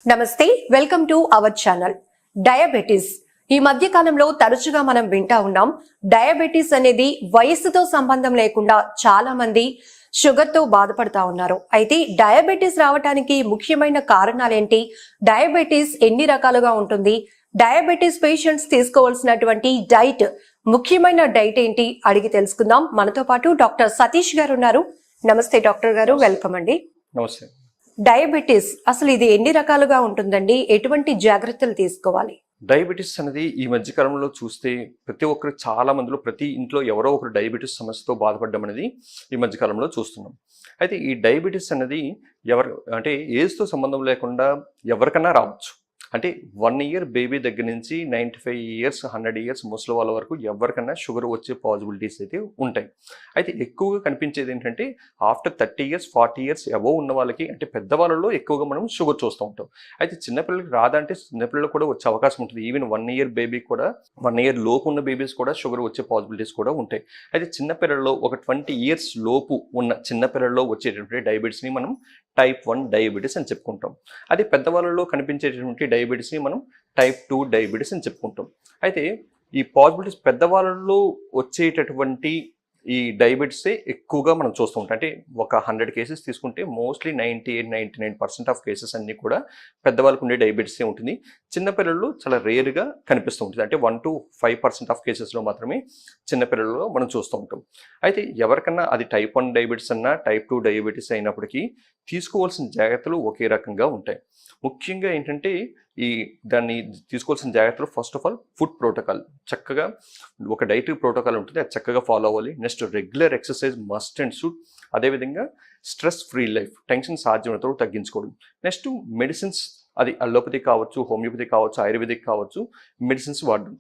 నమస్తే, welcome to our channel. Diabetes ఈ మధ్య కాలంలో తరచుగా మనం వింటా ఉన్నాం. డయాబెటీస్ అనేది వయసుతో సంబంధం లేకుండా చాలా మంది షుగర్ తో బాధపడతా ఉన్నారు. అయితే డయాబెటీస్ రావడానికి ముఖ్యమైన కారణాలేంటి? డయాబెటీస్ ఎన్ని రకాలుగా ఉంటుంది? డయాబెటీస్ పేషెంట్స్ తీసుకోవాల్సినటువంటి డైట్, ముఖ్యమైన డైట్ ఏంటి అడిగి తెలుసుకుందాం. మనతో పాటు డాక్టర్ సతీష్ గారు ఉన్నారు. నమస్తే డాక్టర్ గారు, వెల్కమ్ అండి. నమస్తే. డయాబెటీస్ అసలు ఇది ఎన్ని రకాలుగా ఉంటుందండి? ఎటువంటి జాగ్రత్తలు తీసుకోవాలి? డయాబెటీస్ అనేది ఈ మధ్య కాలంలో చూస్తే ప్రతి ఒక్కరు చాలా మందిలో ప్రతి ఇంట్లో ఎవరో ఒకరు డయాబెటీస్ సమస్యతో బాధపడడం అనేది ఈ మధ్య కాలంలో చూస్తున్నాం. అయితే ఈ డయాబెటీస్ అనేది అంటే ఏజ్తో సంబంధం లేకుండా ఎవరికన్నా రావచ్చు. అంటే 1 year బేబీ దగ్గర నుంచి 95 years 100 years ముసలి వాళ్ళ వరకు ఎవరికన్నా షుగర్ వచ్చే పాసిబిలిటీస్ అయితే ఉంటాయి. అయితే ఎక్కువగా కనిపించేది ఏంటంటే ఆఫ్టర్ 30 years 40 years అబోవ్ ఉన్న వాళ్ళకి, అంటే పెద్దవాళ్ళలో ఎక్కువగా మనం షుగర్ చూస్తూ ఉంటాం. అయితే చిన్నపిల్లలకి రాదంటే చిన్నపిల్లలకు కూడా వచ్చే అవకాశం ఉంటుంది. ఈవెన్ 1 year బేబీ కూడా, 1 year లోపు ఉన్న బేబీస్ కూడా షుగర్ వచ్చే పాసిబిలిటీస్ కూడా ఉంటాయి. అయితే చిన్నపిల్లల్లో ఒక 20 years లోపు ఉన్న చిన్నపిల్లల్లో వచ్చేటటువంటి డయాబెటీస్ని మనం టైప్ 1 డయాబెటీస్ అని చెప్పుకుంటాం. అది పెద్దవాళ్ళలో కనిపించేటటువంటి డయాబెటీస్ని మనం టైప్ 2 డయాబెటీస్ అని చెప్పుకుంటాం. అయితే ఈ పాసిబిలిటీస్ పెద్దవాళ్ళలో వచ్చేటటువంటి ఈ డయాబెటీసే ఎక్కువగా మనం చూస్తూ ఉంటాం. అంటే ఒక 100 కేసెస్ తీసుకుంటే మోస్ట్లీ 98-99% ఆఫ్ కేసెస్ అన్నీ కూడా పెద్దవాళ్ళకు ఉండే డయాబెటీసే ఉంటుంది. చిన్నపిల్లల్లో చాలా రేర్గా కనిపిస్తూ ఉంటుంది. అంటే 1-5% ఆఫ్ కేసెస్లో మాత్రమే చిన్నపిల్లల్లో మనం చూస్తూ ఉంటాం. అయితే ఎవరికన్నా అది టైప్ 1 డయాబెటీస్ అన్నా టైప్ 2 డయాబెటీస్ అయినప్పటికీ తీసుకోవాల్సిన జాగ్రత్తలు ఒకే రకంగా ఉంటాయి. ముఖ్యంగా ఏంటంటే దాన్ని తీసుకోవాల్సిన జాగ్రత్తలు first of all food protocol, చక్కగా ఒక డైటరీ ప్రోటోకాల్ ఉంటుంది, అది చక్కగా ఫాలో అవ్వాలి. Next regular exercise must and should. అదేవిధంగా స్ట్రెస్ ఫ్రీ లైఫ్, టెన్షన్ సాధ్యమైనంత తగ్గించుకోవడం. నెక్స్ట్ మెడిసిన్స్, అది అలోపతి కావచ్చు, హోమియోపతి కావచ్చు, ఆయుర్వేదిక్ కావచ్చు, మెడిసిన్స్ వాడడం.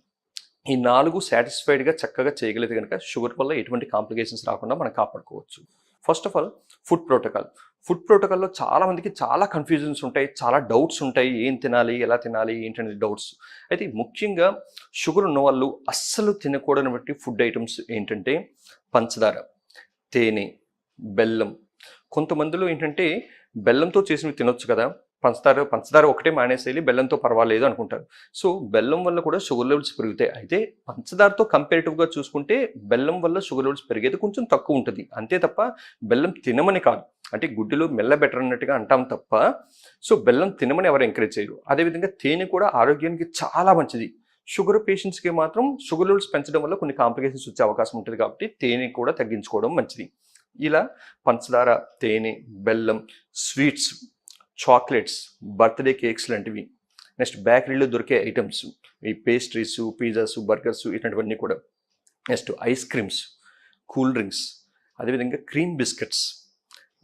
ఈ 4 సాటిస్ఫైడ్గా చక్కగా చేయగలిగితే కనుక షుగర్ వల్ల ఎటువంటి కాంప్లికేషన్స్ రాకుండా మనం కాపాడుకోవచ్చు. First of all food protocol. Food ప్రోటోకాల్లో చాలా మందికి చాలా కన్ఫ్యూజన్స్ ఉంటాయి, చాలా డౌట్స్ ఉంటాయి. ఏం తినాలి, ఎలా తినాలి, ఏంటనేది డౌట్స్. అయితే ముఖ్యంగా షుగర్ ఉన్న వాళ్ళు అస్సలు తినకూడనటువంటి ఫుడ్ ఐటమ్స్ ఏంటంటే పంచదార, తేనె, బెల్లం. కొంతమందిలో ఏంటంటే బెల్లంతో చేసినవి తినొచ్చు కదా, పంచదార ఒకటే మానేసేయాలి, బెల్లంతో పర్వాలేదు అనుకుంటారు. సో బెల్లం వల్ల కూడా షుగర్ లెవెల్స్ పెరుగుతాయి. అయితే పంచదారతో కంపేరిటివ్గా చూసుకుంటే బెల్లం వల్ల షుగర్ లెవెల్స్ పెరిగేది కొంచెం తక్కువ ఉంటుంది. అంతే తప్ప బెల్లం తినమని కాదు. అంటే గుడ్డిలో మెల్ల బెటర్ అన్నట్టుగా అంటాం తప్ప సో బెల్లం తినమని ఎవరు ఎంకరేజ్ చేయరు. అదేవిధంగా తేనె కూడా ఆరోగ్యానికి చాలా మంచిది. షుగర్ పేషెంట్స్కి మాత్రం షుగర్ లెవెల్స్ పెంచడం వల్ల కొన్ని కాంప్లికేషన్స్ వచ్చే అవకాశం ఉంటుంది కాబట్టి తేనె కూడా తగ్గించుకోవడం మంచిది. ఇలా పంచదార, తేనె, బెల్లం, స్వీట్స్, చాక్లెట్స్, బర్త్డే కేక్స్ లాంటివి, నెక్స్ట్ బేకరీలో దొరికే ఐటమ్స్, ఈ పేస్ట్రీస్, పిజ్జాస్, బర్గర్స్, ఇట్లాంటివన్నీ కూడా. Next ice creams, cool drinks, అదేవిధంగా క్రీమ్ బిస్కెట్స్,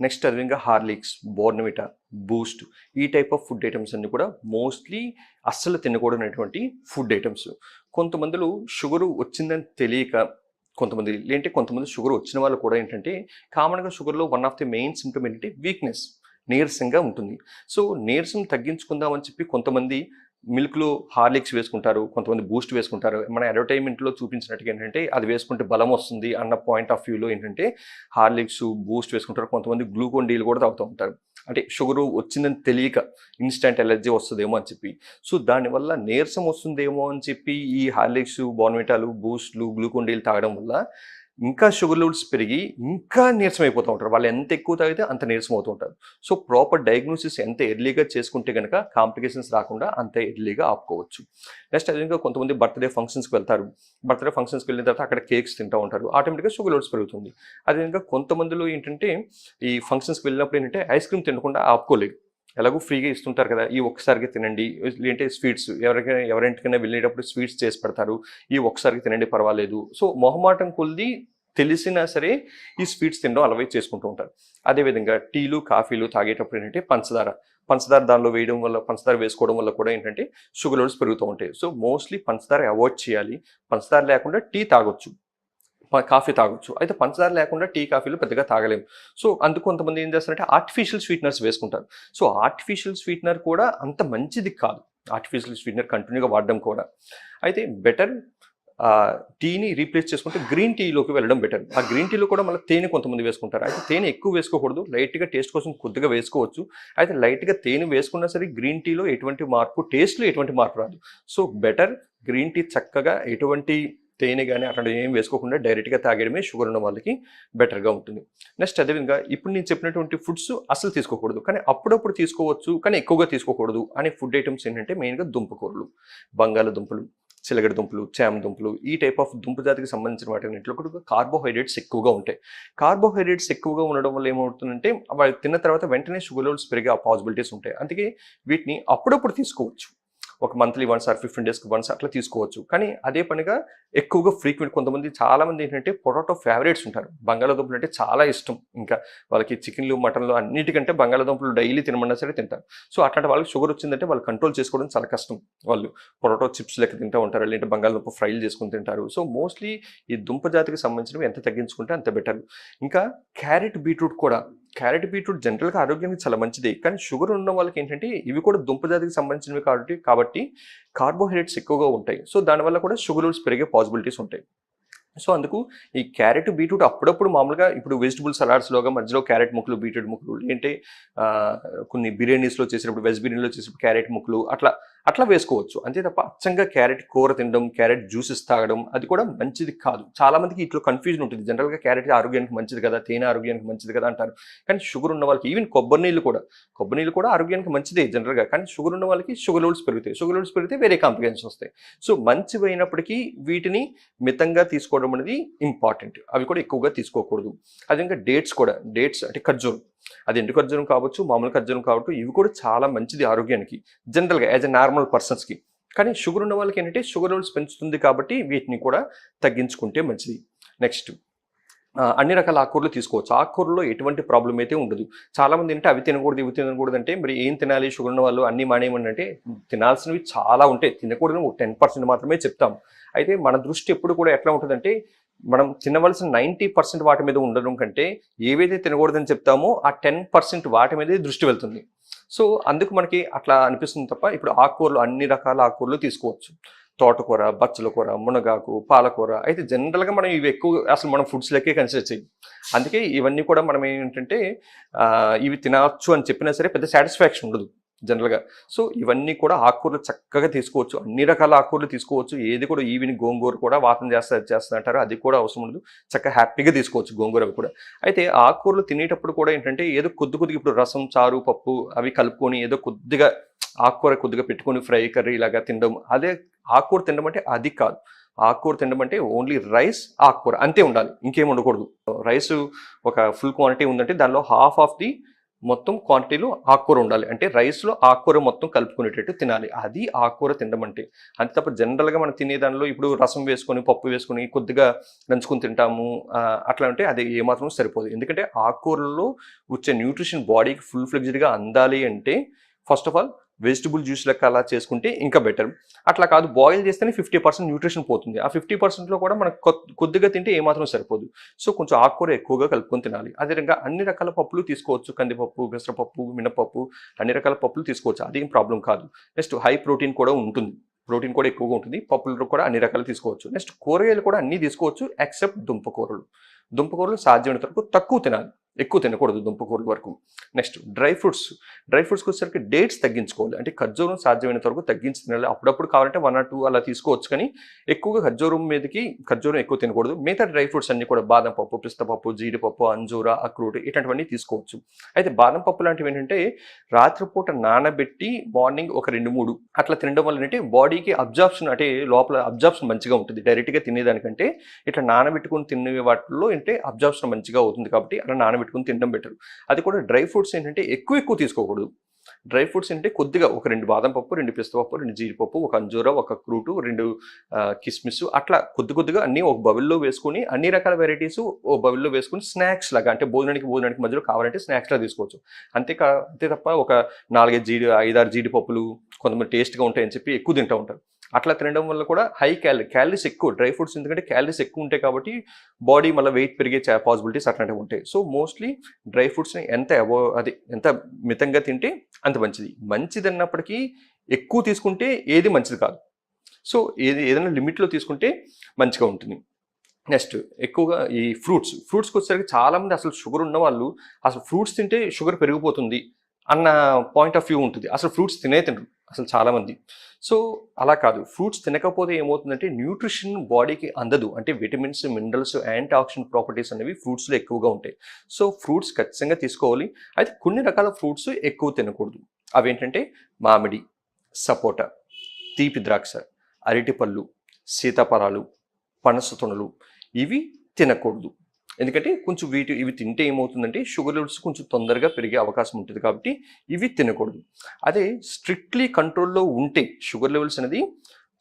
నెక్స్ట్ అదేవిధంగా హార్లిక్స్, బోర్నవిటా, బూస్ట్, ఈ టైప్ ఆఫ్ ఫుడ్ ఐటమ్స్ అన్నీ కూడా మోస్ట్లీ అస్సలు తినకూడనటువంటి ఫుడ్ ఐటమ్స్. కొంతమందిలో షుగరు వచ్చిందని తెలియక కొంతమంది షుగర్ వచ్చిన వాళ్ళు కూడా ఏంటంటే కామన్గా షుగర్లో one of the main symptom ఏంటంటే వీక్నెస్, నీరసంగా ఉంటుంది. సో నీరసం తగ్గించుకుందామని చెప్పి కొంతమంది మిల్క్లో హార్లిక్స్ వేసుకుంటారు, కొంతమంది బూస్ట్ వేసుకుంటారు. మన అడ్వర్టైజ్మెంట్లో చూపించినట్టుగా ఏంటంటే అది వేసుకుంటే బలం వస్తుంది అన్న పాయింట్ ఆఫ్ వ్యూలో ఏంటంటే హార్లిక్స్, బూస్ట్ వేసుకుంటారు. కొంతమంది గ్లూకోన్ డీలు కూడా తాగుతూ ఉంటారు. అంటే షుగరు వచ్చిందని తెలియక ఇన్స్టెంట్ ఎలర్జీ వస్తుందేమో అని చెప్పి. సో దానివల్ల నీరసం వస్తుందేమో అని చెప్పి ఈ హార్లిక్స్, బోర్న్విటాలు, బూస్ట్లు, గ్లూకోన్ డీలు తాగడం వల్ల ఇంకా షుగర్ లెవెల్స్ పెరిగి ఇంకా నీరసం అయిపోతూ ఉంటారు. వాళ్ళు ఎంత ఎక్కువ తాగితే అంత నీరసం అవుతూ ఉంటారు. సో ప్రాపర్ డయాగ్నోసిస్ ఎంత ఎర్లీగా చేసుకుంటే కనుక కాంప్లికేషన్స్ రాకుండా అంత ఎర్లీగా ఆపుకోవచ్చు. నెక్స్ట్ అదేవిధంగా కొంతమంది బర్త్డే ఫంక్షన్స్కి వెళ్తారు. బర్త్డే ఫంక్షన్స్కి వెళ్ళిన తర్వాత అక్కడ కేక్స్ తింటూ ఉంటారు, ఆటోమేటిక్గా షుగర్ లెవెల్స్ పెరుగుతుంది. అదేవిధంగా కొంతమందిలో ఏంటంటే ఈ ఫంక్షన్స్కి వెళ్ళినప్పుడు ఏంటంటే ఐస్ క్రీమ్ తినకుండా ఆపుకోలేదు. ఎలాగో ఫ్రీగా ఇస్తుంటారు కదా, ఈ ఒక్కసారికి తినండి. లేదంటే స్వీట్స్, ఎవరింటికైనా వెళ్ళేటప్పుడు స్వీట్స్ చేసి పెడతారు, ఈ ఒక్కసారికి తినండి పర్వాలేదు. సో మొహమాటం కొద్ది తెలిసినా సరే ఈ స్వీట్స్ తినడం అలవాటు చేసుకుంటూ ఉంటారు. అదేవిధంగా టీలు, కాఫీలు తాగేటప్పుడు ఏంటంటే పంచదార దానిలో పంచదార వేసుకోవడం వల్ల కూడా ఏంటంటే షుగర్ లెవెల్స్ పెరుగుతూ ఉంటాయి. సో మోస్ట్లీ పంచదార అవాయిడ్ చేయాలి. పంచదార లేకుండా టీ తాగొచ్చు, కాఫీ తాగొచ్చు. అయితే పంచదార లేకుండా టీ, కాఫీలు పెద్దగా తాగలేము. సో అందుకు కొంతమంది ఏం చేస్తారంటే ఆర్టిఫిషియల్ స్వీట్నర్స్ వేసుకుంటారు. సో ఆర్టిఫిషియల్ స్వీట్నర్ కూడా అంత మంచిది కాదు, ఆర్టిఫిషియల్ స్వీట్నర్ కంటిన్యూగా వాడడం కూడా. అయితే బెటర్ టీని రీప్లేస్ చేసుకుంటే గ్రీన్ టీలోకి వెళ్ళడం బెటర్. ఆ గ్రీన్ టీలో కూడా మళ్ళీ తేనె కొంతమంది వేసుకుంటారు. అయితే తేనె ఎక్కువ వేసుకోకూడదు, లైట్గా టేస్ట్ కోసం కొద్దిగా వేసుకోవచ్చు. అయితే లైట్గా తేనె వేసుకున్నా సరే గ్రీన్ టీలో ఎటువంటి మార్పు, టేస్ట్లో ఎటువంటి మార్పు రాదు. సో బెటర్ గ్రీన్ టీ చక్కగా ఎటువంటి తేనె కానీ అట్లాంటివి ఏం వేసుకోకుండా డైరెక్ట్గా తాగడమే షుగర్ ఉన్న వాళ్ళకి బెటర్గా ఉంటుంది. నెక్స్ట్ అదేవిధంగా ఇప్పుడు నేను చెప్పినటువంటి ఫుడ్స్ అసలు తీసుకోకూడదు, కానీ అప్పుడప్పుడు తీసుకోవచ్చు, కానీ ఎక్కువగా తీసుకోకూడదు అనే ఫుడ్ ఐటమ్స్ ఏంటంటే మెయిన్గా దుంపకూరలు, బంగాళదుంపలు, చిలగడ దుంపలు, చామ దుంపలు, ఈ టైప్ ఆఫ్ దుంప జాతికి సంబంధించిన వాటిలో కూడా కార్బోహైడ్రేట్స్ ఎక్కువగా ఉంటాయి. కార్బోహైడ్రేట్స్ ఎక్కువగా ఉండడం వల్ల ఏమవుతుందంటే వాళ్ళు తిన్న తర్వాత వెంటనే షుగర్ లెవెల్స్ పెరిగే పాసిబిలిటీస్ ఉంటాయి. అందుకే వీటిని అప్పుడప్పుడు తీసుకోవచ్చు, ఒక మంత్లీ వన్స్ ఆర్ 15 డేస్కి వన్స్ అట్లా తీసుకోవచ్చు. కానీ అదే పనిగా ఎక్కువగా ఫ్రీక్వెంట్ కొంతమంది చాలామంది ఏంటంటే పొటాటో ఫేవరెట్స్ ఉంటారు. బంగాళాదుంపలు అంటే చాలా ఇష్టం, ఇంకా వాళ్ళకి చికెన్లు మటన్లు అన్నిటికంటే బంగాళాదుంపలు డైలీ తినమన్నా సరే తింటారు. సో అట్లాంటి వాళ్ళకి షుగర్ వచ్చిందంటే వాళ్ళు కంట్రోల్ చేసుకోవడం చాలా కష్టం. వాళ్ళు పొటాటో చిప్స్ లెక్క తింటూ ఉంటారు, లేదంటే బంగాళాదుంప ఫ్రైలు చేసుకుని తింటారు. సో మోస్ట్లీ ఈ దుంప జాతికి సంబంధించినవి ఎంత తగ్గించుకుంటే అంత బెటర్. ఇంకా క్యారెట్, బీట్రూట్ కూడా. క్యారెట్, బీట్రూట్ జనరల్గా ఆరోగ్యానికి చాలా మంచిది, కానీ షుగర్ ఉన్న వాళ్ళకి ఏంటంటే ఇవి కూడా దుంప జాతికి సంబంధించినవి కాబట్టి కార్బోహైడ్రేట్స్ ఎక్కువగా ఉంటాయి. సో దానివల్ల కూడా షుగర్ లెవెల్స్ పెరిగే పాసిబిలిటీస్ ఉంటాయి. సో అందుకు ఈ క్యారెట్, బీట్రూట్ అప్పుడప్పుడు మామూలుగా ఇప్పుడు వెజిటబుల్ సలాడ్స్లోగా మధ్యలో క్యారెట్ ముక్కలు, బీట్రూట్ ముక్కలు, ఏంటంటే కొన్ని బిర్యానీస్లో చేసినప్పుడు, వెజ్ బిర్యానీలో చేసినప్పుడు క్యారెట్ ముక్కలు అట్లా వేసుకోవచ్చు. అంతే తప్ప అచ్చంగా క్యారెట్ కూర తినడం, క్యారెట్ జ్యూసెస్ తాగడం అది కూడా మంచిది కాదు. చాలా మందికి ఇట్లా కన్ఫ్యూజన్ ఉంటుంది. జనరల్గా క్యారెట్ ఆరోగ్యానికి మంచిది కదా, తేనె ఆరోగ్యానికి మంచిది కదా అంటారు. కానీ షుగర్ ఉన్న వాళ్ళకి ఈవెన్ కొబ్బరి నీళ్ళు కూడా ఆరోగ్యానికి మంచిదే జనరల్గా, కానీ షుగర్ ఉన్న వాళ్ళకి షుగర్ లెవెల్స్ పెరుగుతాయి. షుగర్ లెవెల్స్ పెరిగితే వేరే కాంప్లికేషన్స్ వస్తాయి. సో మంచివి అయినప్పటికీ వీటిని మితంగా తీసుకోవడం అనేది ఇంపార్టెంట్. అవి కూడా ఎక్కువగా తీసుకోకూడదు. అదే ఇంకా డేట్స్ అంటే ఖర్జూరం, అది ఎండు ఖర్జూరం కావచ్చు, మామూలు ఖర్జూరం కావచ్చు, ఇవి కూడా చాలా మంచిది ఆరోగ్యానికి జనరల్గా యాజ్ ఎ నార్మల్ పర్సన్స్కి. కానీ షుగర్ ఉన్న వాళ్ళకి ఏంటంటే షుగర్ లెవెల్స్ పెంచుతుంది కాబట్టి వీటిని కూడా తగ్గించుకుంటే మంచిది. నెక్స్ట్ అన్ని రకాల ఆకుకూరలు తీసుకోవచ్చు. ఆకుకూరలో ఎటువంటి ప్రాబ్లం అయితే ఉండదు. చాలామంది ఏంటంటే అవి తినకూడదు, ఇవి తినకూడదు అంటే మరి ఏం తినాలి షుగర్ ఉన్న వాళ్ళు, అన్ని మానేయమని అంటే తినాల్సినవి చాలా ఉంటాయి, తినకూడదు 10% మాత్రమే చెప్తాం. అయితే మన దృష్టి ఎప్పుడు కూడా ఎట్లా ఉంటుందంటే మనం తినవలసిన 90% వాటి మీద ఉండడం కంటే ఏవైతే తినకూడదని చెప్తామో ఆ 10% వాటి మీదే దృష్టి వెళ్తుంది. సో అందుకు మనకి అట్లా అనిపిస్తుంది తప్ప ఇప్పుడు ఆకుకూరలు అన్ని రకాల ఆకుకూరలు తీసుకోవచ్చు. తోటకూర, బచ్చల కూర, మునగాకు, పాలకూర. అయితే జనరల్గా మనం ఇవి ఎక్కువ అసలు మనం ఫుడ్స్ లెక్కే కన్సిడర్ చేయం. అందుకే ఇవన్నీ కూడా మనం ఏంటంటే ఇవి తినవచ్చు అని చెప్పినా సరే పెద్ద సాటిస్ఫాక్షన్ ఉండదు జనరల్గా. సో ఇవన్నీ కూడా ఆకుకూరలు చక్కగా తీసుకోవచ్చు, అన్ని రకాల ఆకుకూరలు తీసుకోవచ్చు. ఏది కూడా ఈవిని గోంగూర కూడా వాతం చేస్తుంది అంటారు, అది కూడా అవసరం ఉండదు, చక్కగా హ్యాపీగా తీసుకోవచ్చు గోంగూర కూడా. అయితే ఆకుకూరలు తినేటప్పుడు కూడా ఏంటంటే ఏదో కొద్దిగా ఇప్పుడు రసం, చారు, పప్పు అవి కలుపుకొని ఏదో కొద్దిగా ఆకుకూర కొద్దిగా పెట్టుకొని ఫ్రై కర్రీ ఇలాగా తినడం, అదే ఆకుకూర తినడం అంటే అది కాదు. ఆకుకూర తినడం అంటే ఓన్లీ రైస్, ఆకుకూర అంతే ఉండాలి, ఇంకేం ఉండకూడదు. రైస్ ఒక ఫుల్ క్వాంటిటీ ఉందంటే దానిలో హాఫ్ ఆఫ్ ది మొత్తం క్వాంటిటీలో ఆకుకూర ఉండాలి. అంటే రైస్లో ఆకుకూర మొత్తం కలుపుకునేటట్టు తినాలి, అది ఆకుకూర తినడం అంటే. అంతే తప్ప జనరల్గా మనం తినే దానిలో ఇప్పుడు రసం వేసుకొని, పప్పు వేసుకొని కొద్దిగా నంచుకొని తింటాము అట్లా అంటే అది ఏమాత్రం సరిపోదు. ఎందుకంటే ఆకుకూరల్లో వచ్చే న్యూట్రిషన్ బాడీకి ఫుల్ ఫ్లెడ్జ్డ్గా అందాలి అంటే first of all vegetable juice లెక్క అలా చేసుకుంటే ఇంకా బెటర్. అట్లా కాదు, బాయిల్ చేస్తేనే 50% న్యూట్రిషన్ పోతుంది. ఆ 50%లో కూడా మనకు కొద్దిగా తింటే ఏమాత్రం సరిపోదు. సో కొంచెం ఆకుకూర ఎక్కువగా కలుపుకొని తినాలి. అదేవిధంగా అన్ని రకాల పప్పులు తీసుకోవచ్చు, కందిపప్పు, పెసరపప్పు, మినపప్పు, అన్ని రకాల పప్పులు తీసుకోవచ్చు, అదేం ప్రాబ్లం కాదు. నెక్స్ట్ హై ప్రోటీన్ కూడా ఉంటుంది, ప్రోటీన్ కూడా ఎక్కువగా ఉంటుంది. పప్పులు కూడా అన్ని రకాలు తీసుకోవచ్చు. నెక్స్ట్ కూరగాయలు కూడా అన్నీ తీసుకోవచ్చు ఎక్సెప్ట్ దుంపకూరలు సాధ్యమైనంత వరకు తక్కువ తినాలి, ఎక్కువ తినకూడదు దుంపకూరల వరకు. నెక్స్ట్ డ్రై ఫ్రూట్స్కి వచ్చేసరికి డేట్స్ తగ్గించుకోవాలి. అంటే ఖర్జూరం సాధ్యమైనంత వరకు తగ్గించి తినాలి. అప్పుడప్పుడు కావాలంటే 1 or 2 అలా తీసుకోవచ్చు, కానీ ఎక్కువగా ఖర్జూరం ఎక్కువ తినకూడదు. మిగతా డ్రై ఫ్రూట్స్ అన్ని కూడా బాదం పప్పు, పిస్తా పప్పు, జీడిపప్పు, అంజూర, అక్రూట్ ఇట్లాంటివన్నీ తీసుకోవచ్చు. అయితే బాదం పప్పు లాంటివి ఏంటంటే రాత్రిపూట నానబెట్టి మార్నింగ్ ఒక 2-3 అట్లా తినడం వల్ల ఏంటంటే బాడీకి అబ్జార్ప్షన్, అంటే లోపల అబ్జార్ప్షన్ మంచిగా ఉంటుంది. డైరెక్ట్గా తినేదానికంటే ఇట్లా నానబెట్టుకుని తినే వాటిల్లో ఏంటంటే అబ్జార్ప్షన్ మంచిగా అవుతుంది, కాబట్టి అలా నానబెట్టుకుని తినడం బెటర్. అది కూడా డ్రై ఫ్రూట్స్ ఏంటంటే ఎక్కువ తీసుకోకూడదు. డ్రై ఫ్రూట్స్ అంటే కొద్దిగా ఒక 2 బాదం పప్పు, 2 పిస్తా పప్పు, 2 జీడిపప్పు, ఒక అంజూర, ఒక అక్రూటు, 2 కిస్మిస్ అట్లా కొద్దిగా అన్ని ఒక బౌల్లో వేసుకొని అన్ని రకాల వెరైటీస్ ఒక బౌల్లో వేసుకొని స్నాక్స్ లాగా, అంటే భోజనానికి మధ్యలో కావాలంటే స్నాక్స్ లాగా తీసుకోవచ్చు. అంతే తప్ప ఒక 5-6 జీడిపప్పులు కొంతమంది టేస్ట్గా ఉంటాయని చెప్పి ఎక్కువ తింటూ ఉంటారు. అట్లా తినడం వల్ల కూడా హై క్యాలరీస్ ఎక్కువ డ్రై ఫ్రూట్స్, ఎందుకంటే క్యాలరీస్ ఎక్కువ ఉంటాయి కాబట్టి బాడీ మళ్ళీ వెయిట్ పెరిగే పాసిబిలిటీస్ అట్లాంటివి ఉంటాయి. సో మోస్ట్లీ డ్రై ఫ్రూట్స్ని ఎంత మితంగా తింటే అంత మంచిది అన్నప్పటికీ ఎక్కువ తీసుకుంటే ఏది మంచిది కాదు. సో ఏదైనా లిమిట్లో తీసుకుంటే మంచిగా ఉంటుంది. నెక్స్ట్ ఎక్కువగా ఈ ఫ్రూట్స్కి వచ్చేసరికి చాలామంది అసలు షుగర్ ఉన్న వాళ్ళు అసలు ఫ్రూట్స్ తింటే షుగర్ పెరిగిపోతుంది అన్న పాయింట్ ఆఫ్ వ్యూ ఉంటుంది. అసలు ఫ్రూట్స్ తినరు అసలు చాలామంది. సో అలా కాదు, ఫ్రూట్స్ తినకపోతే ఏమవుతుందంటే న్యూట్రిషన్ బాడీకి అందదు. అంటే vitamins, minerals, anti oxidant properties అనేవి ఫ్రూట్స్లో ఎక్కువగా ఉంటాయి. సో ఫ్రూట్స్ ఖచ్చితంగా తీసుకోవాలి. అయితే కొన్ని రకాల ఫ్రూట్స్ ఎక్కువ తినకూడదు. అవేంటంటే మామిడి, సపోటా, తీపి ద్రాక్ష, అరటిపళ్ళు, సీతాఫలాలు, పనస తొనలు ఇవి తినకూడదు. ఎందుకంటే కొంచెం ఇవి తింటే ఏమవుతుందంటే షుగర్ లెవెల్స్ కొంచెం తొందరగా పెరిగే అవకాశం ఉంటుంది కాబట్టి ఇవి తినకూడదు. అదే స్ట్రిక్ట్లీ కంట్రోల్లో ఉంటే షుగర్ లెవెల్స్ అనేది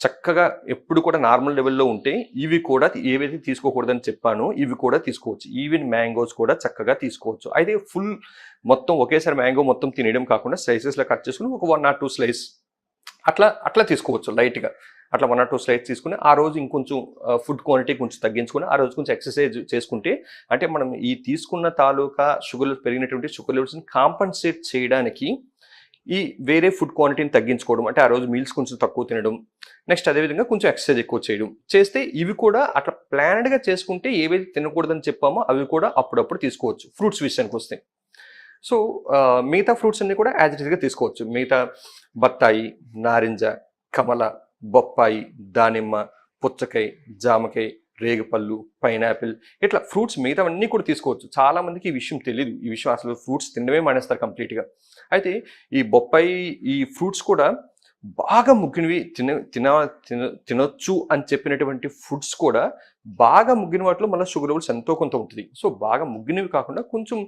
చక్కగా ఎప్పుడు కూడా నార్మల్ లెవెల్లో ఉంటే ఇవి కూడా ఏవైతే తీసుకోకూడదని చెప్పానో ఇవి కూడా తీసుకోవచ్చు. ఈవెన్ మ్యాంగోస్ కూడా చక్కగా తీసుకోవచ్చు. అయితే ఫుల్ మొత్తం ఒకేసారి మ్యాంగో మొత్తం తినేయడం కాకుండా స్లైసెస్లో కట్ చేసుకుని ఒక 1 or 2 స్లైస్ అట్లా తీసుకోవచ్చు. లైట్గా అట్లా 1 or 2 స్లైడ్స్ తీసుకుని ఆ రోజు ఇంకొంచెం ఫుడ్ క్వాంటిటీ కొంచెం తగ్గించుకుని ఆ రోజు కొంచెం ఎక్సర్సైజ్ చేసుకుంటే అంటే మనం ఈ తీసుకున్న తాలూకా పెరిగినటువంటి షుగర్ లెవెల్స్ని కాంపన్సేట్ చేయడానికి ఈ వేరే ఫుడ్ క్వాంటిటీని తగ్గించుకోవడం, అంటే ఆ రోజు మీల్స్ కొంచెం తక్కువ తినడం, నెక్స్ట్ అదేవిధంగా కొంచెం ఎక్సర్సైజ్ ఎక్కువ చేయడం చేస్తే ఇవి కూడా అట్లా ప్లాన్డ్గా చేసుకుంటే ఏవైతే తినకూడదని చెప్పామో అవి కూడా అప్పుడప్పుడు తీసుకోవచ్చు. ఫ్రూట్స్ విషయానికి వస్తే సో మిగతా ఫ్రూట్స్ అన్ని కూడా యాజ్ ఇట్ ఈస్గా తీసుకోవచ్చు. మిగతా బత్తాయి, నారింజ, కమల, బొప్పాయి, దానిమ్మ, పుచ్చకాయ, జామకాయ, రేగిపళ్ళు, పైనాపిల్ ఇట్లా ఫ్రూట్స్ మిగతావన్నీ కూడా తీసుకోవచ్చు. చాలా మందికి ఈ విషయం తెలియదు. ఈ విషయం అసలు ఫ్రూట్స్ తినడమే మానేస్తారు కంప్లీట్గా. అయితే ఈ బొప్పాయి ఈ ఫ్రూట్స్ కూడా బాగా ముగ్గినవి తినొచ్చు అని చెప్పినటువంటి ఫుడ్స్ కూడా బాగా ముగ్గిన వాటిలో మళ్ళీ షుగర్ లెవెల్స్ ఎంతో కొంత ఉంటుంది. సో బాగా ముగ్గినవి కాకుండా కొంచెం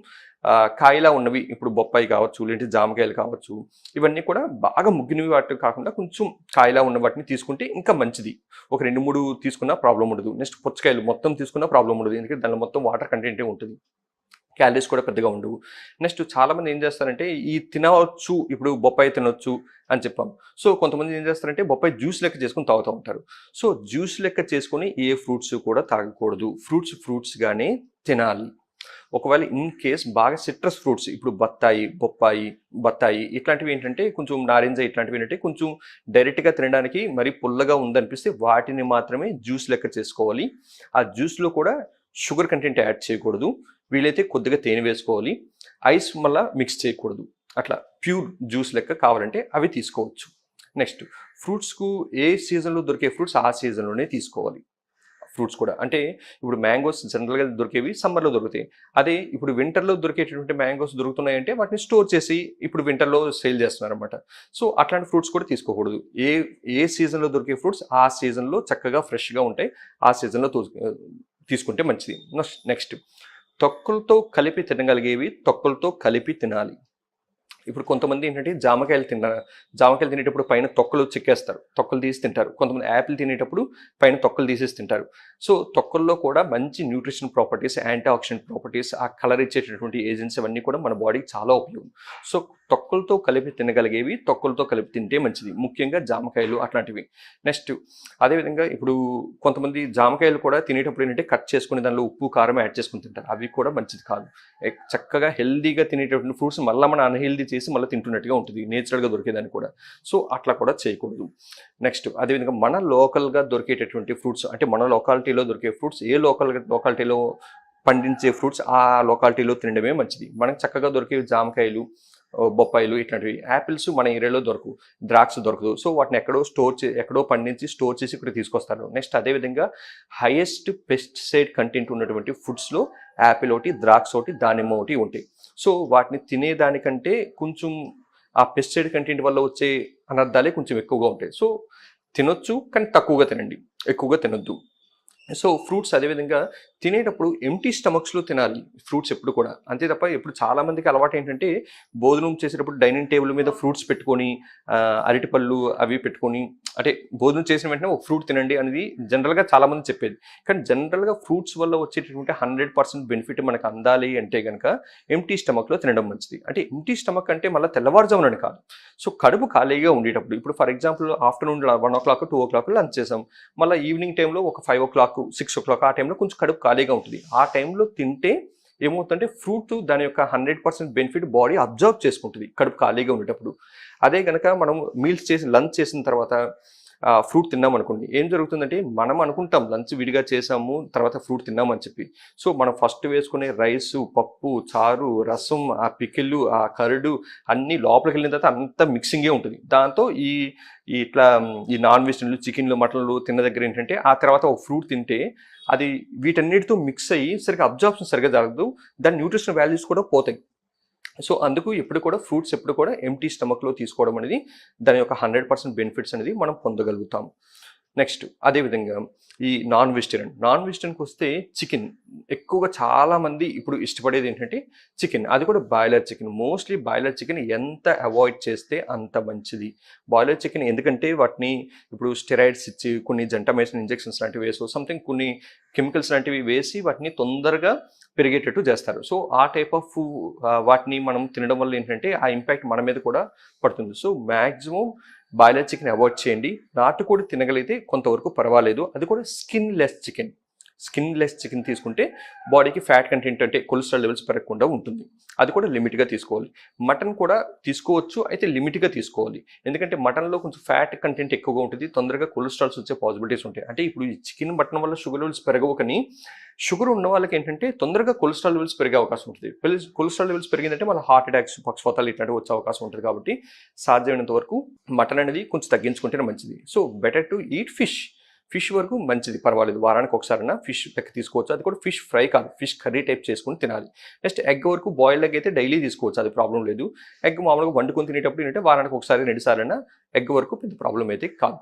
కాయలా ఉన్నవి, ఇప్పుడు బొప్పాయి కావచ్చు, లేదంటే జామకాయలు కావచ్చు, ఇవన్నీ కూడా బాగా ముగ్గినవి వాటి కాకుండా కొంచెం కాయలా ఉన్న వాటిని తీసుకుంటే ఇంకా మంచిది. ఒక 2-3 తీసుకున్నా ప్రాబ్లం ఉండదు. నెక్స్ట్ పుచ్చకాయలు మొత్తం తీసుకున్నా ప్రాబ్లం ఉండదు, ఎందుకంటే దానిలో మొత్తం వాటర్ కంటెంటే ఉంటుంది, క్యాలరీస్ కూడా పెద్దగా ఉండవు. నెక్స్ట్ చాలామంది ఏం చేస్తారంటే ఈ తినవచ్చు, ఇప్పుడు బొప్పాయి తినొచ్చు అని చెప్పాం. సో కొంతమంది ఏం చేస్తారంటే బొప్పాయి జ్యూస్ లెక్క చేసుకుని తాగుతూ ఉంటారు. సో జ్యూస్ లెక్క చేసుకొని ఏ ఫ్రూట్స్ కూడా తాగకూడదు. ఫ్రూట్స్గానే తినాలి. ఒకవేళ ఇన్ కేస్ బాగా సిట్రస్ ఫ్రూట్స్, ఇప్పుడు బత్తాయి ఇట్లాంటివి ఏంటంటే కొంచెం నారింజ ఇట్లాంటివి ఏంటంటే కొంచెం డైరెక్ట్గా తినడానికి మరి పుల్లగా ఉందనిపిస్తే వాటిని మాత్రమే జ్యూస్ లెక్క చేసుకోవాలి. ఆ జ్యూస్లో కూడా షుగర్ కంటెంట్ యాడ్ చేయకూడదు. వీలైతే కొద్దిగా తేనె వేసుకోవాలి. ఐస్ మళ్ళీ మిక్స్ చేయకూడదు. అట్లా ప్యూర్ జ్యూస్ లెక్క కావాలంటే అవి తీసుకోవచ్చు. నెక్స్ట్ ఫ్రూట్స్కు ఏ సీజన్లో దొరికే ఫ్రూట్స్ ఆ సీజన్లోనే తీసుకోవాలి. ఫ్రూట్స్ కూడా అంటే ఇప్పుడు మ్యాంగోస్ జనరల్గా దొరికేవి సమ్మర్లో దొరుకుతాయి. అదే ఇప్పుడు వింటర్లో దొరికేటటువంటి మ్యాంగోస్ దొరుకుతున్నాయంటే వాటిని స్టోర్ చేసి ఇప్పుడు వింటర్లో సేల్ చేస్తున్నారు అనమాట. సో అట్లాంటి ఫ్రూట్స్ కూడా తీసుకోకూడదు. ఏ సీజన్లో దొరికే ఫ్రూట్స్ ఆ సీజన్లో చక్కగా ఫ్రెష్గా ఉంటాయి, ఆ సీజన్లో తీసుకుంటే మంచిది. నెక్స్ట్ తొక్కలతో కలిపి తినగలిగేవి తొక్కలతో కలిపి తినాలి. ఇప్పుడు కొంతమంది ఏంటంటే జామకాయలు తినేటప్పుడు పైన తొక్కలు చెక్కేస్తారు, తొక్కలు తీసి తింటారు. కొంతమంది యాపిల్ తినేటప్పుడు పైన తొక్కలు తీసేసి తింటారు. సో తొక్కల్లో కూడా మంచి nutrition properties, anti oxidant properties, ఆ కలర్ ఇచ్చేటటువంటి ఏజెంట్స్ అవన్నీ కూడా మన బాడీకి చాలా ఉపయోగం. సో తొక్కలతో కలిపి తినగలిగేవి తొక్కలతో కలిపి తింటే మంచిది, ముఖ్యంగా జామకాయలు అట్లాంటివి. నెక్స్ట్ అదేవిధంగా ఇప్పుడు కొంతమంది జామకాయలు కూడా తినేటప్పుడు ఏంటంటే కట్ చేసుకుని దానిలో ఉప్పు కారం యాడ్ చేసుకుని తింటారు. అవి కూడా మంచిది కాదు. చక్కగా హెల్దీగా తినేటటువంటి ఫ్రూట్స్ మళ్ళీ మన అన్హెల్దీ చేసి మళ్ళీ తింటున్నట్టుగా ఉంటుంది, నేచురల్గా దొరికేదాన్ని కూడా. సో అట్లా కూడా చేయకూడదు. నెక్స్ట్ అదేవిధంగా మన లోకల్గా దొరికేటటువంటి ఫ్రూట్స్, అంటే మన లోకాలిటీలో దొరికే ఫ్రూట్స్, ఏ లోకాలిటీలో పండించే ఫ్రూట్స్ ఆ లోకాలిటీలో తినడమే మంచిది. మనకు చక్కగా దొరికే జామకాయలు, బొప్పాయిలు ఇట్లాంటివి, యాపిల్స్ మన ఏరియాలో దొరకవు, ద్రాక్ష దొరకదు. సో వాటిని ఎక్కడో పండించి స్టోర్ చేసి ఇక్కడ తీసుకొస్తారు. నెక్స్ట్ అదేవిధంగా హైయెస్ట్ పెస్టిసైడ్ కంటెంట్ ఉన్నటువంటి ఫుడ్స్లో యాపిల్ ఒకటి, ద్రాక్ష ఒకటి, దానిమ్మ ఒకటి ఉంటాయి. సో వాటిని తినేదానికంటే కొంచెం ఆ పెస్టిసైడ్ కంటెంట్ వల్ల వచ్చే అనర్థాలే కొంచెం ఎక్కువగా ఉంటాయి. సో తినొచ్చు కానీ తక్కువగా తినండి, ఎక్కువగా తినొద్దు. సో ఫ్రూట్స్ అదేవిధంగా తినేటప్పుడు ఎంటీ స్టమక్స్లో తినాలి ఫ్రూట్స్ ఎప్పుడు కూడా. అంతే తప్ప ఇప్పుడు చాలామందికి అలవాటు ఏంటంటే భోజనం చేసేటప్పుడు డైనింగ్ టేబుల్ మీద ఫ్రూట్స్ పెట్టుకొని అరటిపళ్ళు అవి పెట్టుకొని, అంటే భోజనం చేసిన వెంటనే ఒక ఫ్రూట్ తినండి అనేది జనరల్గా చాలామంది చెప్పేది. కానీ జనరల్గా ఫ్రూట్స్ వల్ల వచ్చేటటువంటి 100% బెనిఫిట్ మనకు అందాలి అంటే కనుక ఎంటీ స్టమక్లో తినడం మంచిది. అంటే ఎంటీ స్టమక్ అంటే మళ్ళీ తెల్లవారుజామునని కాదు. సో కడుపు ఖాళీగా ఉండేటప్పుడు, ఇప్పుడు for example afternoon 1 o'clock 2 o'clock lunch చేసాం, మళ్ళీ ఈవినింగ్ టైంలో ఒక 5 o'clock 6 o'clock ఆ టైంలో కొంచెం కడుపు ఖాళీగా ఉంటుంది. ఆ టైంలో తింటే ఏమవుతుందంటే ఫ్రూట్ దాని యొక్క 100% బెనిఫిట్ బాడీ అబ్జర్వ్ చేసుకుంటుంది కడుపు ఖాళీగా ఉండేటప్పుడు. అదే కనుక మనం లంచ్ చేసిన తర్వాత ఫ్రూట్ తిన్నాం అనుకోండి, ఏం జరుగుతుందంటే మనం అనుకుంటాం లంచ్ విడిగా చేసాము తర్వాత ఫ్రూట్ తిన్నామని చెప్పి. సో మనం ఫస్ట్ వేసుకునే రైసు, పప్పు, చారు, రసం, ఆ పికిళ్ళు, ఆ కరడు అన్నీ లోపలికి వెళ్ళిన తర్వాత అంతా మిక్సింగే ఉంటుంది. దాంతో ఈ ఈ ఇట్లా ఈ నాన్ వెజ్లు, చికెన్లు, మటన్లు తిన్న దగ్గర ఏంటంటే ఆ తర్వాత ఒక ఫ్రూట్ తింటే అది వీటన్నిటితో మిక్స్ అయ్యి సరిగ్గా అబ్జార్ప్షన్ సరిగ్గా జరగదు, దాని న్యూట్రిషన్ వాల్యూస్ కూడా పోతాయి. సో అందుకు ఎప్పుడు కూడా ఫ్రూట్స్ ఎప్పుడు కూడా ఎంప్టీ స్టమక్లో తీసుకోవడం అనేది దాని యొక్క 100% బెనిఫిట్స్ అనేది మనం పొందగలుగుతాం. నెక్స్ట్ అదేవిధంగా ఈ నాన్ వెజిటేరియన్కి వస్తే చికెన్ ఎక్కువగా చాలామంది ఇప్పుడు ఇష్టపడేది ఏంటంటే చికెన్, అది కూడా boiler chicken. Mostly boiler chicken ఎంత అవాయిడ్ చేస్తే అంత మంచిది. బాయిలర్ చికెన్ ఎందుకంటే వాటిని ఇప్పుడు స్టెరాయిడ్స్ ఇచ్చి కొన్ని జెంటామైసిన్ ఇంజెక్షన్స్ లాంటివి వేసి సంథింగ్ కొన్ని కెమికల్స్ లాంటివి వేసి వాటిని తొందరగా పెరిగేటట్టు చేస్తారు. సో ఆ టైప్ ఆఫ్ వాటిని మనం తినడం వల్ల ఏంటంటే ఆ ఇంపాక్ట్ మన మీద కూడా పడుతుంది. So maximum boiler chicken avoid చేయండి. నాటుకోడి తినగలిగితే కొంతవరకు పర్వాలేదు, అది కూడా స్కిన్లెస్ చికెన్ తీసుకుంటే బాడీకి ఫ్యాట్ కంటెంట్ అంటే కొలెస్ట్రాల్ లెవెల్స్ పెరగకుండా ఉంటుంది. అది కూడా లిమిట్గా తీసుకోవాలి. మటన్ కూడా తీసుకోవచ్చు, అయితే లిమిట్గా తీసుకోవాలి. ఎందుకంటే మటన్లో కొంచెం ఫ్యాట్ కంటెంట్ ఎక్కువగా ఉంటుంది, తొందరగా కొలెస్ట్రాల్స్ వచ్చే పాసిబిలిటీస్ ఉంటాయి. అంటే ఇప్పుడు ఈ చికెన్ మటన్ వల్ల షుగర్ లెవెల్స్ పెరగవు, కానీ షుగర్ ఉన్న వాళ్ళకి ఏంటంటే తొందరగా కొలెస్ట్రాల్ లెవెల్స్ పెరిగే అవకాశం ఉంటుంది. కొలెస్ట్రాల్ లెవెల్స్ పెరిగిందంటే మన హార్ట్ అటాక్స్, పక్షవాతాలు ఇట్లాంటివి వచ్చే అవకాశం ఉంటుంది. కాబట్టి సాధ్యమైనంత వరకు మటన్ అనేది కొంచెం తగ్గించుకుంటేనే మంచిది. So better to eat fish వరకు మంచిది, పర్వాలేదు. వారానికి ఒకసారైనా ఫిష్ లెక్క తీసుకోవచ్చు. అది కూడా ఫిష్ ఫ్రై కాదు, ఫిష్ కర్రీ టైప్ చేసుకుని తినాలి. నెక్స్ట్ ఎగ్ వరకు బాయిల్డ్ ఎగ్ అయితే డైలీ తీసుకోవచ్చు, అది ప్రాబ్లం లేదు. ఎగ్ మామూలుగా వండుకొని తినేటప్పుడు ఏంటంటే వారానికి ఒకసారి 2 సార్లైనా ఎగ్ వరకు పెద్ద ప్రాబ్లం అయితే కాదు.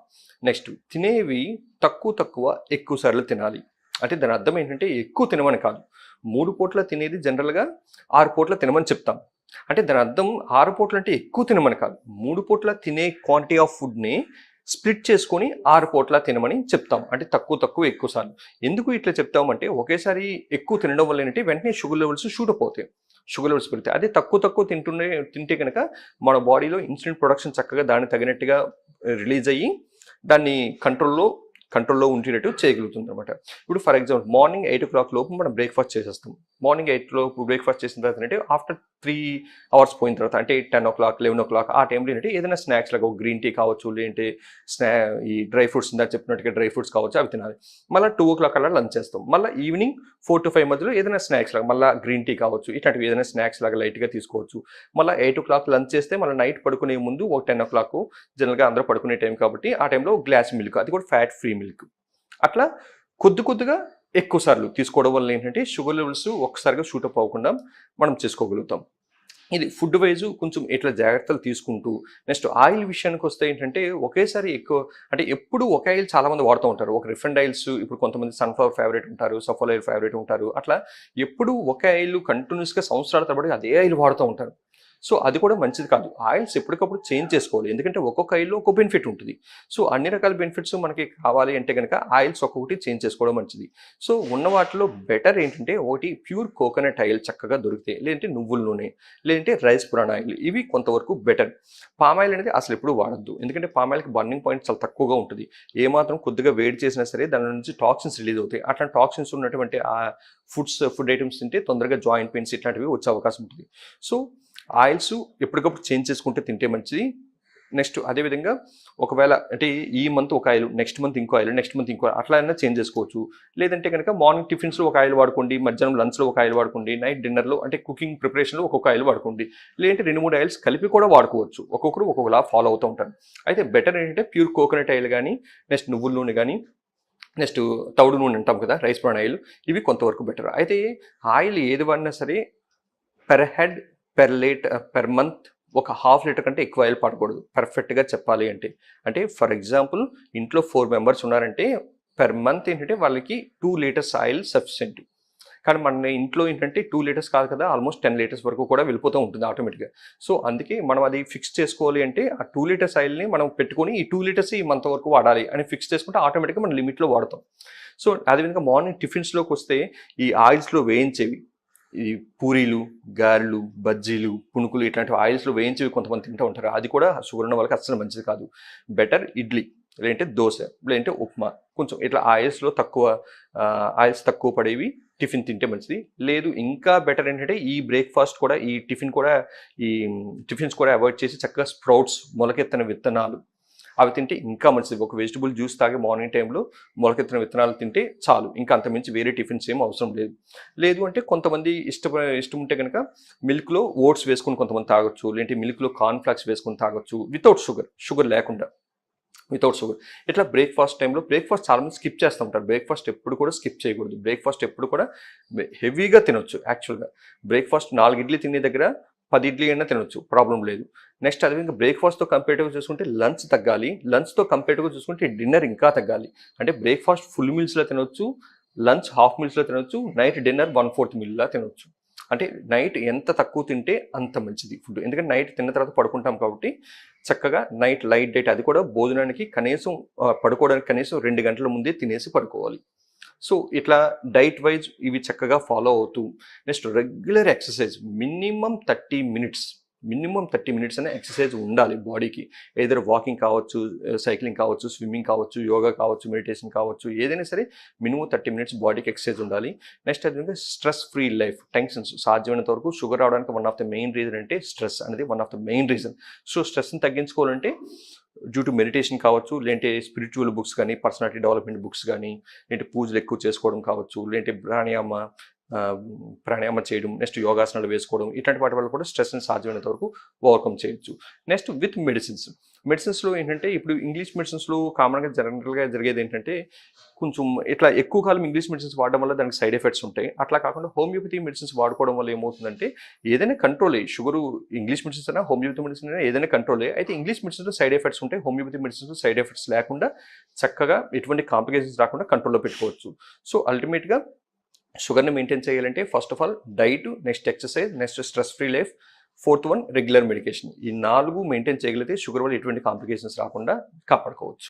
నెక్స్ట్ తినేవి తక్కువ ఎక్కువ సార్లు తినాలి. అంటే దాని అర్థం ఏంటంటే ఎక్కువ తినమని కాదు. 3 పూట్ల తినేది జనరల్గా 6 పూట్ల తినమని చెప్తాం. అంటే దాని అర్థం 6 పూటలు అంటే ఎక్కువ తినమని కాదు. 3 పూట్ల తినే క్వాంటిటీ ఆఫ్ ఫుడ్ని స్ప్లిట్ చేసుకొని 6 పూట్ల తినమని చెప్తాం. అంటే తక్కువ ఎక్కువ సార్లు. ఎందుకు ఇట్లా చెప్తామంటే ఒకేసారి ఎక్కువ తినడం వల్ల ఏంటంటే వెంటనే షుగర్ లెవెల్స్ షూట్ అప్ అవుతాయి, షుగర్ లెవెల్స్ పెరుగుతాయి. అదే తక్కువ తింటే కనుక మన బాడీలో ఇన్సులిన్ ప్రొడక్షన్ చక్కగా దానికి తగినట్టుగా రిలీజ్ అయ్యి దాన్ని కంట్రోల్లో ఉండేటట్టు చేయగలుగుతుంది అనమాట. ఇప్పుడు ఫర్ ఎగ్జాంపుల్ మార్నింగ్ 8 o'clock లోపు మనం బ్రేక్ఫాస్ట్ చేసేస్తాం. మార్నింగ్ 8 లోపు బ్రేక్ఫాస్ట్ చేసిన తర్వాత అంటే ఆఫ్టర్ 3 hours పోయిన తర్వాత అంటే 10 o'clock 11 o'clock ఆ టైంలో ఏంటంటే ఏదైనా స్నాక్స్ లాగా గ్రీన్ టీ కావచ్చు, లేదంటే ఈ డ్రై ఫ్రూట్స్ ఇందా చెప్పినట్టుగా డ్రై ఫ్రూట్స్ కావచ్చు, అవి తినాలి. మళ్ళీ 2 o'clock అలా లంచ్ చేస్తాం. మళ్ళీ ఈవినింగ్ 4 to 5 మధ్యలో ఏదైనా స్నాక్స్ లాగా మళ్ళీ గ్రీన్ టీ కావచ్చు, ఇట్లాంటివి ఏదైనా స్నాక్స్ లాగా లైట్గా తీసుకోవచ్చు. మళ్ళీ 8 o'clock లంచ్ చేస్తే మళ్ళీ నైట్ పడుకునే ముందు ఒక 10 o'clock జనరల్గా అందరూ పడుకునే టైం కాబట్టి ఆ టైంలో గ్లాస్ మిల్క్, అది కూడా ఫ్యాట్ ఫ్రీ మిల్క్, అట్లా కొద్దిగా ఎక్కువ సార్లు తీసుకోవడం వల్ల ఏంటంటే షుగర్ లెవెల్స్ ఒక్కసారిగా షూటప్ అవ్వకుండా మనం చేసుకోగలుగుతాం. ఇది ఫుడ్ వైజ్ కొంచెం ఇట్లా జాగ్రత్తలు తీసుకుంటూ. నెక్స్ట్ ఆయిల్ విషయానికి వస్తే ఏంటంటే ఒకేసారి ఎక్కువ అంటే ఎప్పుడు ఒక ఆయిల్ చాలామంది వాడుతూ ఉంటారు. ఒక రిఫైండ్ ఆయిల్స్ ఇప్పుడు కొంతమంది సన్ఫ్లవర్ ఫేవరెట్ ఉంటారు, సఫల్ ఆయిల్ ఫేవరెట్ ఉంటారు. అట్లా ఎప్పుడు ఒక ఆయిల్ కంటిన్యూస్గా సంవత్సరాల తరబడి అదే ఆయిల్ వాడుతూ ఉంటారు. సో అది కూడా మంచిది కాదు. ఆయిల్స్ ఎప్పటికప్పుడు చేంజ్ చేసుకోవాలి, ఎందుకంటే ఒక్కొక్క ఆయిల్లో ఒక బెనిఫిట్ ఉంటుంది. సో అన్ని రకాల బెనిఫిట్స్ మనకి కావాలి అంటే కనుక ఆయిల్స్ ఒక్కొక్కటి చేంజ్ చేసుకోవడం మంచిది. సో ఉన్న వాటిలో బెటర్ ఏంటంటే ఒకటి ప్యూర్ కోకోనట్ ఆయిల్ చక్కగా దొరుకుతాయి, లేదంటే నువ్వుల నూనె, లేదంటే రైస్ బ్రాన్ ఆయిల్, ఇవి కొంతవరకు బెటర్. పామ్ ఆయిల్ అనేది అసలు ఎప్పుడు వాడద్దు, ఎందుకంటే పామ్ ఆయిల్కి బర్నింగ్ పాయింట్ చాలా తక్కువగా ఉంటుంది. ఏమాత్రం కొద్దిగా వేడి చేసినా సరే దాని నుంచి టాక్సిన్స్ రిలీజ్ అవుతాయి. అట్లాంటి టాక్సిన్స్ ఉన్నటువంటి ఆ ఫుడ్ ఐటమ్స్ తింటే తొందరగా జాయింట్ పెయిన్స్ ఇట్లాంటివి వచ్చే అవకాశం ఉంటుంది. సో ఆయిల్స్ ఎప్పటికప్పుడు చేంజ్ చేసుకుంటే తింటే మంచిది. నెక్స్ట్ అదేవిధంగా ఒకవేళ అంటే ఈ మంత్ ఒక ఆయిల్, నెక్స్ట్ మంత్ ఇంకో ఆయిల్, నెక్స్ట్ మంత్ ఇంకో అట్లా అయినా చేంజ్ చేసుకోవచ్చు. లేదంటే కనుక మార్నింగ్ టిఫిన్స్లో ఒక ఆయిల్ వాడుకోండి, మధ్యాహ్నం లంచ్లో ఒక ఆయిల్ వాడుకోండి, నైట్ డిన్నర్లో అంటే కుకింగ్ ప్రిపరేషన్లో ఒక్కొక్క ఆయిల్ వాడుకోండి. లేదంటే 2-3 ఆయిల్స్ కలిపి కూడా వాడుకోవచ్చు. ఒక్కొక్కరు ఒక్కొక్కలా ఫాలో అవుతూ ఉంటారు. అయితే బెటర్ ఏంటంటే ప్యూర్ కోకోనట్ ఆయిల్ కానీ, నెక్స్ట్ నువ్వుల నూనె కానీ, నెక్స్ట్ తౌడు నూనె అంటాం కదా, రైస్ బ్రాన్ ఆయిల్, ఇవి కొంతవరకు బెటర్. అయితే ఆయిల్ ఏది వాడినా సరే పెర్ హెడ్ పెర్ మంత్ ఒక 1/2 లీటర్ కంటే ఎక్కువ ఆయిల్ పడకూడదు పర్ఫెక్ట్గా చెప్పాలి అంటే ఫర్ ఎగ్జాంపుల్ ఇంట్లో 4 members ఉన్నారంటే పెర్ మంత్ ఏంటంటే వాళ్ళకి 2 liters ఆయిల్ సఫిషియెంట్. కానీ మన ఇంట్లో ఏంటంటే 2 liters కాదు కదా, ఆల్మోస్ట్ 10 liters వరకు కూడా వెళ్ళిపోతూ ఉంటుంది ఆటోమేటిక్గా. సో అందుకే మనం అది ఫిక్స్ చేసుకోవాలి అంటే ఆ 2 liters ఆయిల్ని మనం పెట్టుకొని ఈ 2 liters ఈ మంత్ వరకు వాడాలి అని ఫిక్స్ చేసుకుంటే ఆటోమేటిక్గా మనం లిమిట్లో వాడతాం. సో అదేవిధంగా మార్నింగ్ టిఫిన్స్లోకి వస్తే ఈ ఆయిల్స్లో వేయించేవి, ఈ పూరీలు, గారెలు, బజ్జీలు, పునుకులు ఇట్లాంటివి ఆయిల్స్లో వేయించేవి కొంతమంది తింటూ ఉంటారు. అది కూడా షుగర్ ఉన్న వాళ్ళకి అస్సలు మంచిది కాదు. బెటర్ ఇడ్లీ, లేదంటే దోశ, లేదంటే ఉప్మా, కొంచెం ఇట్లా ఆయిల్స్ తక్కువ పడేవి టిఫిన్ తింటే మంచిది. లేదు ఇంకా బెటర్ ఏంటంటే ఈ బ్రేక్ఫాస్ట్ కూడా ఈ టిఫిన్స్ కూడా అవాయిడ్ చేసి చక్కగా స్ప్రౌట్స్, మొలకెత్తన విత్తనాలు, అవి తింటే ఇంకా మంచిది. ఒక వెజిటబుల్ జ్యూస్ తాగి మార్నింగ్ టైంలో మొలకెత్తిన విత్తనాలు తింటే చాలు, ఇంకా అంతమించి వేరే టిఫిన్స్ ఏం అవసరం లేదు. లేదు అంటే కొంతమంది ఇష్టం ఉంటే కనుక మిల్క్లో ఓట్స్ వేసుకొని కొంతమంది తాగొచ్చు, లేదంటే మిల్క్లో కార్న్ ఫ్లాక్స్ వేసుకొని తాగొచ్చు వితౌట్ షుగర్ లేకుండా, వితౌట్ షుగర్. ఇట్లా బ్రేక్ఫాస్ట్ టైంలో బ్రేక్ఫాస్ట్ చాలా మంది స్కిప్ చేస్తూ ఉంటారు. బ్రేక్ఫాస్ట్ ఎప్పుడు కూడా స్కిప్ చేయకూడదు. బ్రేక్ఫాస్ట్ ఎప్పుడు కూడా హెవీగా తినొచ్చు. యాక్చువల్గా బ్రేక్ఫాస్ట్ 4 ఇడ్లీ తినే దగ్గర 10 ఇడ్లీ అయినా తినొచ్చు, ప్రాబ్లం లేదు. నెక్స్ట్ అదే ఇంకా బ్రేక్ఫాస్ట్తో కంపేటివ్గా చూసుకుంటే లంచ్ తగ్గాలి, లంచ్తో కంపేటివ్గా చూసుకుంటే డిన్నర్ ఇంకా తగ్గాలి. అంటే బ్రేక్ఫాస్ట్ ఫుల్ మీల్స్లో తినొచ్చు, లంచ్ హాఫ్ మీల్స్లో తినొచ్చు, నైట్ డిన్నర్ 1/4 మీల్లా తినొచ్చు. అంటే నైట్ ఎంత తక్కువ తింటే అంత మంచిది ఫుడ్. ఎందుకంటే నైట్ తిన్న తర్వాత పడుకుంటాం కాబట్టి చక్కగా నైట్ లైట్ డైట్, అది కూడా భోజనానికి కనీసం పడుకోవడానికి కనీసం 2 గంటల ముందే తినేసి పడుకోవాలి. సో ఇట్లా డైట్ వైజ్ ఇవి చక్కగా ఫాలో అవుతూ next regular exercise minimum 30 minutes అనే ఎక్సర్సైజ్ ఉండాలి బాడీకి. ఏదైనా వాకింగ్ కావచ్చు, సైక్లింగ్ కావచ్చు, స్విమ్మింగ్ కావచ్చు, యోగా కావచ్చు, మెడిటేషన్ కావచ్చు, ఏదైనా సరే మినిమం 30 మినిట్స్ బాడీకి ఎక్సర్సైజ్ ఉండాలి. నెక్స్ట్ అది స్ట్రెస్ ఫ్రీ లైఫ్, టెన్షన్స్ సాధ్యమైనంత వరకు. షుగర్ రావడానికి one of the main reason అంటే స్ట్రెస్ అనేది one of the main reason. So స్ట్రెస్ని తగ్గించుకోవాలంటే డ్యూ టు మెడిటేషన్ కావచ్చు, లేదంటే స్పిరిచువల్ బుక్స్ కానీ, పర్సనాలిటీ డెవలప్మెంట్ బుక్స్ కానీ, లేదంటే పూజలు ఎక్కువ చేసుకోవడం కావచ్చు, లేదంటే ప్రాణాయామ చేయడం, నెక్స్ట్ యోగాసనాలు వేసుకోవడం, ఇట్లాంటి వాటి వల్ల కూడా స్ట్రెస్ని సాధ్యమైనంత వరకు ఓవర్కమ్ చేయొచ్చు. నెక్స్ట్ విత్ మెడిసిన్స్లో ఏంటంటే ఇప్పుడు ఇంగ్లీష్ మెడిసిన్స్లో కామన్గా జనరల్గా జరిగేది ఏంటంటే కొంచెం ఇట్లా ఎక్కువ కాలం ఇంగ్లీష్ మెడిసిన్స్ వాడడం వల్ల దానికి సైడ్ ఎఫెక్ట్స్ ఉంటాయి. అట్లా కాకుండా హోమియోపతి మెడిసిన్స్ వాడుకోవడం వల్ల ఏమవుతుందంటే ఏదైనా కంట్రోలే, షుగరు ఇంగ్లీష్ మెడిసిన్స్ అయినా హోమియోపతి మెడిసిన్ అయినా ఏదైనా కంట్రోలే. అయితే ఇంగ్లీష్ మెడిసిన్స్లో సైడ్ ఎఫెక్ట్స్ ఉంటాయి, హోమియోపతి మెడిసిన్స్లో సైడ్ ఎఫెక్ట్స్ లేకుండా చక్కగా ఎటువంటి కాంప్లికేషన్స్ రాకుండా కంట్రోల్లో పెట్టుకోవచ్చు. సో అల్టిమేట్గా షుగర్ని మెయింటైన్ చేయాలంటే first of all diet, next exercise, next stress free life, fourth one regular medication. ఈ 4 మెయింటైన్ చేయగలిగితే షుగర్ వల్ల ఎటువంటి కాంప్లికేషన్స్ రాకుండా కాపాడుకోవచ్చు.